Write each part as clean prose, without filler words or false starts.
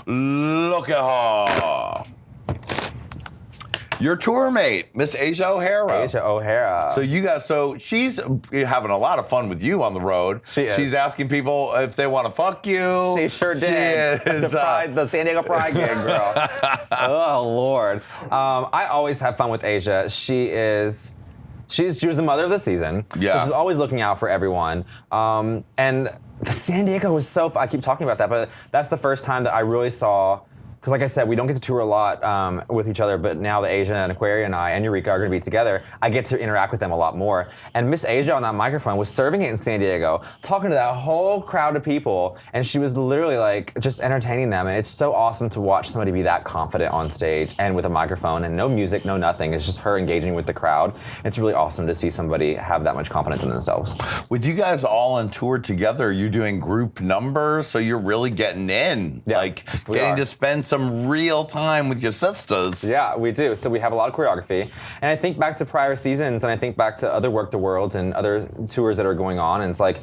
Look at her. Your tour mate, Miss Asia O'Hara. Asia O'Hara. So she's having a lot of fun with you on the road. She is. She's asking people if they want to fuck you. She sure did. She is, the San Diego Pride gig, girl. Oh, Lord. I always have fun with Asia. She was the mother of the season. Yeah. So she's always looking out for everyone. And the San Diego was I keep talking about that, but that's the first time that I really saw. Because like I said, we don't get to tour a lot with each other, but now that Asia and Aquaria and I and Eureka are going to be together, I get to interact with them a lot more. And Miss Asia on that microphone was serving it in San Diego, talking to that whole crowd of people, and she was literally like just entertaining them. And it's so awesome to watch somebody be that confident on stage and with a microphone and no music, no nothing. It's just her engaging with the crowd. It's really awesome to see somebody have that much confidence in themselves. With you guys all on tour together, you're doing group numbers, so you're really getting in. Yeah, like getting to spend some real time with your sisters. Yeah, we do. So we have a lot of choreography. And I think back to prior seasons, and I think back to other Work the Worlds and other tours that are going on, and it's like,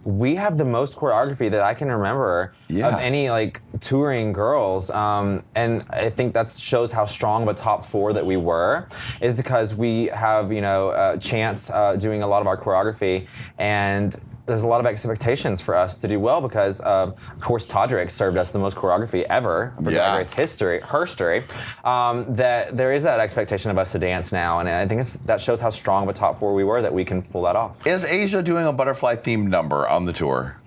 we have the most choreography that I can remember of any like touring girls. And I think that shows how strong of a top four that we were, is because we have, Chance doing a lot of our choreography, and there's a lot of expectations for us to do well because, of course, Todrick served us the most choreography ever for Drag Race history, that there is that expectation of us to dance now, and I think that shows how strong of a top four we were that we can pull that off. Is Asia doing a butterfly-themed number on the tour?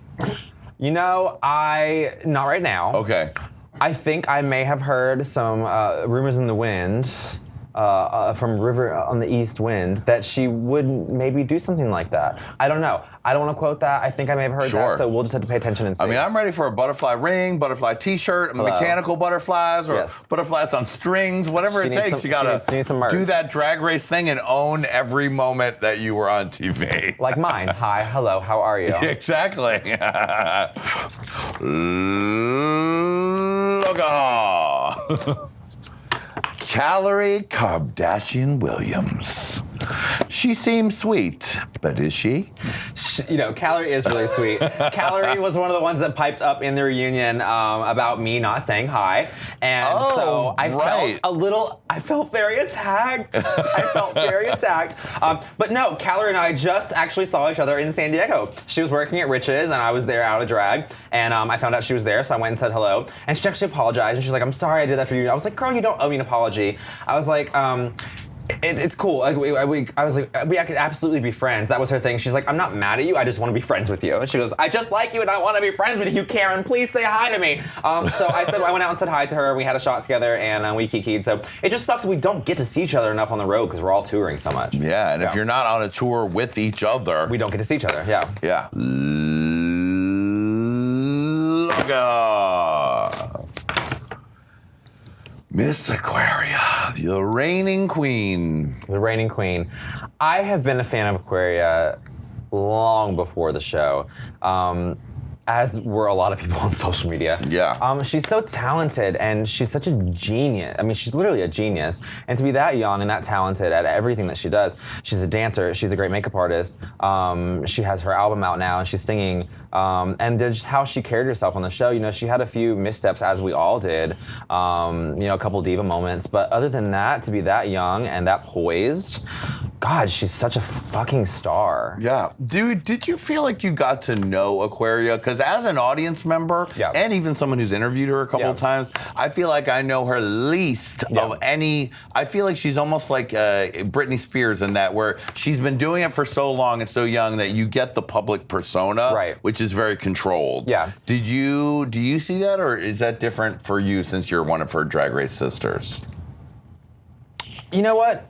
Not right now. Okay. I think I may have heard some rumors in the wind from River on the East Wind that she would maybe do something like that. I don't know. I don't want to quote that. I think I may have heard that, so we'll just have to pay attention and see. I mean, I'm ready for a butterfly ring, butterfly t-shirt, mechanical butterflies, or butterflies on strings, whatever it takes. You gotta do that Drag Race thing and own every moment that you were on TV. Like mine. Hi, hello, how are you? Exactly. Look at her. Kalorie Karbdashian-Williams. She seems sweet, but is she? Kalorie is really sweet. Kalorie was one of the ones that piped up in the reunion about me not saying hi. And so I felt very attacked. But no, Kalorie and I just actually saw each other in San Diego. She was working at Rich's and I was there out of drag. And I found out she was there, so I went and said hello. And she actually apologized. And she's like, I'm sorry I did that for you. I was like, girl, you don't owe me an apology. I was like, it's cool. I was like, we could absolutely be friends. That was her thing. She's like, I'm not mad at you. I just want to be friends with you. And she goes, I just like you and I want to be friends with you, Karen. Please say hi to me. So I went out and said hi to her. We had a shot together and we kikied. So it just sucks that we don't get to see each other enough on the road because we're all touring so much. Yeah, and if you're not on a tour with each other, we don't get to see each other. Yeah. Yeah. Look at Miss Aquaria, the reigning queen. The reigning queen. I have been a fan of Aquaria long before the show, as were a lot of people on social media. Yeah. She's so talented and she's such a genius. I mean, she's literally a genius. And to be that young and that talented at everything that she does, she's a dancer, she's a great makeup artist. She has her album out now and she's singing. And just how she carried herself on the show. She had a few missteps, as we all did. A couple diva moments. But other than that, to be that young and that poised, God, she's such a fucking star. Yeah. Dude, did you feel like you got to know Aquaria? Because as an audience member, and even someone who's interviewed her a couple of times, I feel like I know her least of any. I feel like she's almost like Britney Spears in that, where she's been doing it for so long and so young that you get the public persona, which is very controlled. Yeah. Do you see that, or is that different for you since you're one of her Drag Race sisters? You know what?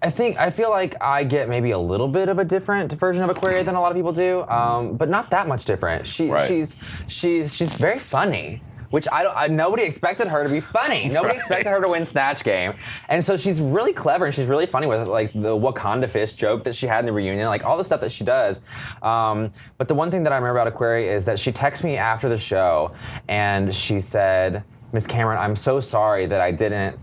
I feel like I get maybe a little bit of a different version of Aquaria than a lot of people do, but not that much different. She's very funny, which nobody expected her to be funny. Nobody expected her to win Snatch Game, and so she's really clever and she's really funny with like the Wakanda fish joke that she had in the reunion, like all the stuff that she does. But the one thing that I remember about Aquaria is that she texted me after the show and she said, Miss Cameron, I'm so sorry that I didn't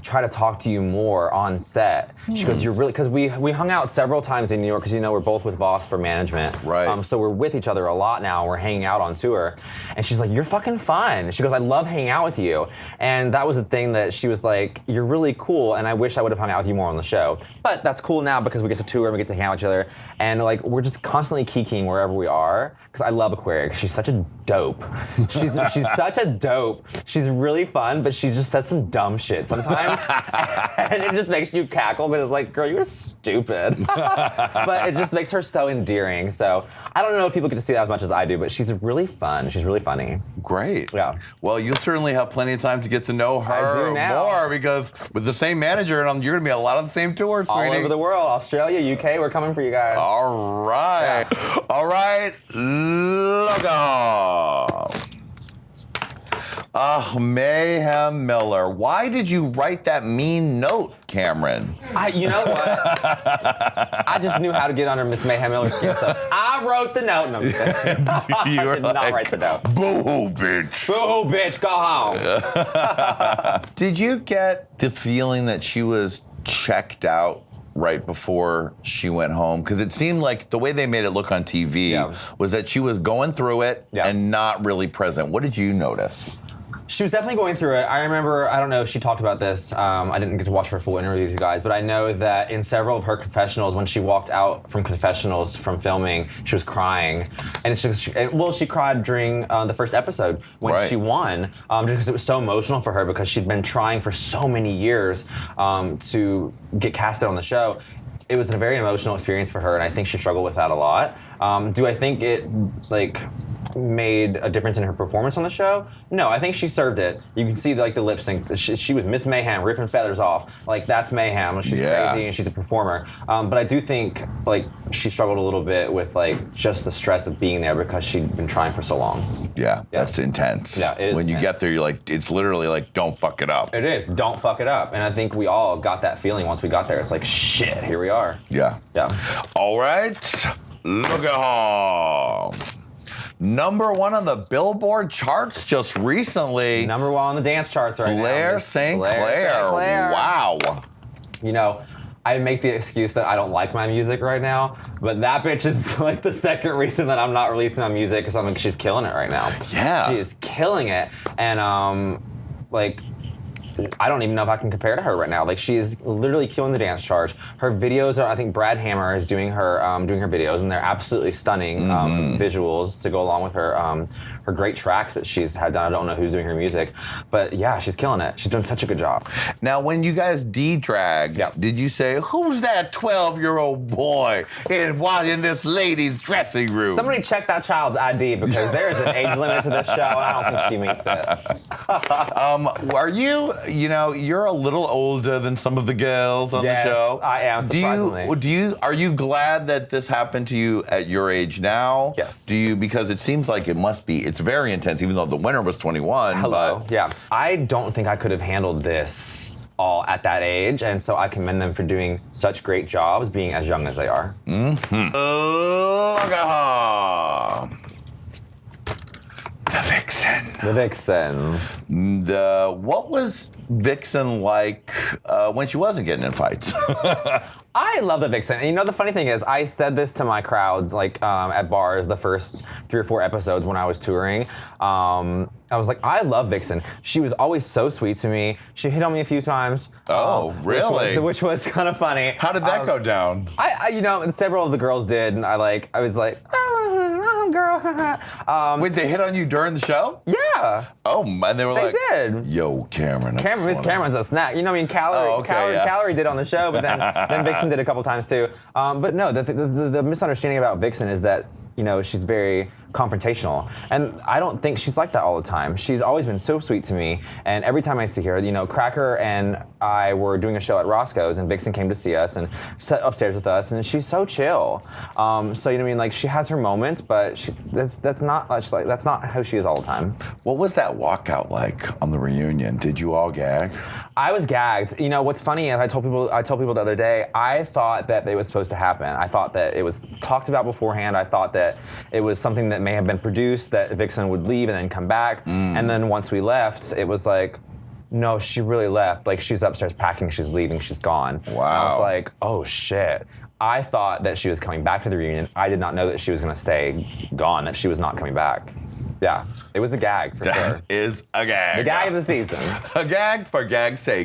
try to talk to you more on set. She goes, you're really, because we hung out several times in New York, because we're both with Voss for management. Right. So we're with each other a lot now. We're hanging out on tour. And she's like, you're fucking fun. She goes, I love hanging out with you. And that was the thing that she was like, you're really cool, and I wish I would have hung out with you more on the show. But that's cool now because we get to tour and we get to hang out with each other. And like, we're just constantly kikiing wherever we are. Because I love Aquaria, because she's such a dope. She's such a dope. She's really fun, but she just says some dumb shit sometimes. And it just makes you cackle, because it's like, girl, you're stupid. But it just makes her so endearing. So I don't know if people get to see that as much as I do, but she's really fun. She's really funny. Great. Yeah. Well, you'll certainly have plenty of time to get to know her more, because with the same manager, you're going to be on a lot of the same tours, all sweetie. over the world, Australia, UK, we're coming for you guys. All right. Yeah. All right. Look off. Mayhem Miller. Why did you write that mean note, Kameron? You know what? I just knew how to get under Miss Mayhem Miller's skin, so I wrote the note. No, I did not write the note. Boo, bitch. Boo, bitch, go home. Did you get the feeling that she was checked out right before she went home? Because it seemed like the way they made it look on TV was that she was going through it and not really present. What did you notice? She was definitely going through it. I remember, I don't know if she talked about this. I didn't get to watch her full interview with you guys, but I know that in several of her confessionals, when she walked out from confessionals from filming, she was crying. And it's just, she cried during the first episode when she won, just because it was so emotional for her, because she'd been trying for so many years to get casted on the show. It was a very emotional experience for her, and I think she struggled with that a lot. Do I think it, made a difference in her performance on the show? No, I think she served it. You can see the lip sync. She was Miss Mayhem, ripping feathers off. That's Mayhem. She's crazy and she's a performer. But I do think she struggled a little bit with just the stress of being there, because she'd been trying for so long. Yeah, that's intense. Yeah, it is. When you get there, you're it's literally don't fuck it up. It is. Don't fuck it up. And I think we all got that feeling once we got there. It's like, shit, here we are. Yeah. Yeah. All right. Look at her. Number 1 on the Billboard charts just recently. Number 1 on the dance charts right now. Blair St. Clair. Wow. I make the excuse that I don't like my music right now, but that bitch is the second reason that I'm not releasing my music, because she's killing it right now. Yeah. She is killing it. And I don't even know if I can compare to her right now. She is literally killing the dance charts. Her videos are, I think Brad Hammer is doing her videos, and they're absolutely stunning visuals to go along with her her great tracks that she's had done. I don't know who's doing her music, but yeah, she's killing it. She's doing such a good job. Now, when you guys de-dragged, did you say, who's that 12-year-old boy in this lady's dressing room? Somebody check that child's ID, because there is an age limit to this show, and I don't think she meets it. Are you, you're a little older than some of the girls on the show. I am, surprisingly. Are you glad that this happened to you at your age now? Yes. Because it seems like it must be, it's very intense, even though the winner was 21. Hello. But yeah. I don't think I could have handled this all at that age, and so I commend them for doing such great jobs being as young as they are. Look at her. The Vixen. The Vixen. What was Vixen like when she wasn't getting in fights? I love the Vixen. And the funny thing is, I said this to my crowds, at bars, the first 3 or 4 episodes when I was touring. I was like, I love Vixen. She was always so sweet to me. She hit on me a few times. Oh, really? Which was kind of funny. How did that go down? I several of the girls did, and I was like, oh, girl. Wait, they hit on you during the show? Yeah. Oh, and they were they did. Yo, Kameron. Miss Cameron's a snack. Kalorie did on the show, but then Vixen did a couple times too. But no, the misunderstanding about Vixen is that, she's very confrontational. And I don't think she's like that all the time. She's always been so sweet to me. And every time I see her, Cracker and I were doing a show at Roscoe's, and Vixen came to see us and sat upstairs with us, and she's so chill. So she has her moments, but that's not how she is all the time. What was that walkout like on the reunion? Did you all gag? I was gagged. What's funny is I told people the other day, I thought that it was supposed to happen. I thought that it was talked about beforehand. I thought that it was something that may have been produced, that Vixen would leave and then come back. And then once we left, it was like, no, she really left. Like, she's upstairs packing, she's leaving, she's gone. Wow. And I was like, oh shit. I thought that she was coming back to the reunion. I did not know that she was gonna stay gone, that she was not coming back. Yeah, it was a gag for sure. That is a gag. The gag of the season. A gag for gag's sake.